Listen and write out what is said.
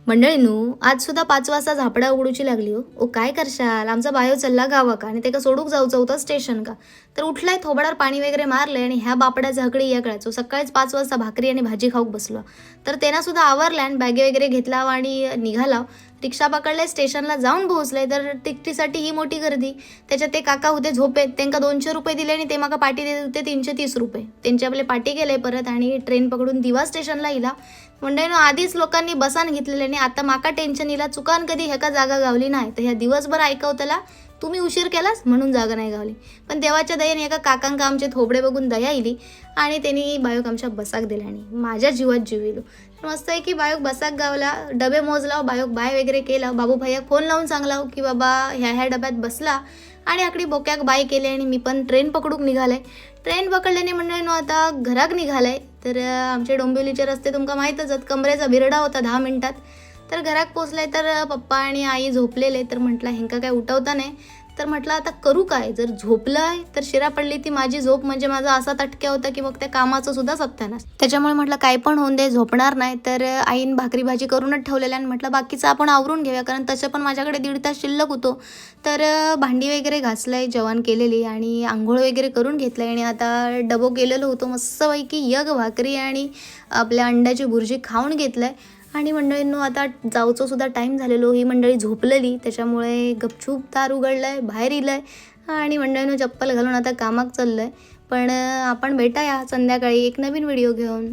मंडळींनो, आज सुद्धा 5 वाजता झापडा उघडूची लागली हो. ओ काय करशाल, आमचा बायो चालला गावा का आणि ते का सोडूक जाऊचं होतं स्टेशन का. तर उठलाय, थोबाडावर पाणी वगैरे मारलंय आणि ह्या बापड्या झाकडी या कळायचो. सकाळीच 5 वाजता भाकरी आणि भाजी खाऊक बसलो. तर त्यांना सुद्धा आवरल्या आणि बॅगे वगैरे घेतला आणि निघाला. रिक्षा पकडले, स्टेशनला जाऊन पोहोचले तर तिकटीसाठी ही मोठी गर्दी. त्याच्यात ते काका होते झोपेत, त्यांना 200 रुपये दिले आणि ते माका पाटी देत होते 330 रुपये. त्यांचे आपले पाटी गेले परत आणि ट्रेन पकडून दिवा स्टेशनला इला. मंडळीनो, आधीच लोकांनी बसान घेतलेले आणि आता माका टेन्शन इला, चुकान कधी ह्याका जागा गावली नाही तर ह्या दिवसभर ऐकवतला तुम्ही उशीर केलास म्हणून जागा नाही गावली. पण देवाच्या दयेने एका काकांका आमचे थोबडे बघून दया इली आणि त्यांनी बायोक आमच्या बसाक दिला आणि माझ्या जीवात जीव इलो. मस्त आहे की बायोक बसाक गावला, डबे मोजला, बायोक बाय वगैरे केला. बाबू भैयाक फोन लावून सांगला की बाबा ह्या डब्यात बसला आणि आकडी बोक्याक बाय केले आणि मी पण ट्रेन पकडूक निघाले. ट्रेन पकडल्याने मंडळीनो आता घराक निघालाय. तर आमचे डोंबिवलीचे रस्ते तुमका माहीतच आहेत, कमरेचा बिरडा होता 10 मिनिटात. तर घरात पोचलाय तर पप्पा आणि आई झोपलेले. तर म्हटलं ह्यांका काय उठवता नाही. तर म्हटलं आता करू काय, जर झोपलंय तर शिरा पडली ती माझी झोप म्हणजे माझा असा तटक्या होता की मग त्या कामाचं सुद्धा सत्यानाश. त्याच्यामुळे म्हटलं काय पण होऊन दे, झोपणार नाही. तर आईन भाकरी भाजी करूनच ठेवलेल्या आणि म्हटलं बाकीचं आपण आवरून घेऊया, कारण तसं पण माझ्याकडे 1.5 तास शिल्लक होतो. तर भांडी वगैरे घासलंय, जेवण केलेली आणि आंघोळ वगैरे करून घेतलंय आणि आता डबो गेलेलो होतो मस्तपैकी यग भाकरी आणि आपल्या अंड्याची भुर्जी खाऊन घेतलंय. आणि मंडळींनो, आता जाऊचं सुद्धा टाईम झालेलो. ही मंडळी झोपलेली, त्याच्यामुळे गपचूप दार उघडलंय, बाहेर इलंय आणि मंडळींनो चप्पल घालून आता कामाक चाललंय. पण आपण भेटाया संध्याकाळी एक नवीन व्हिडिओ घेऊन.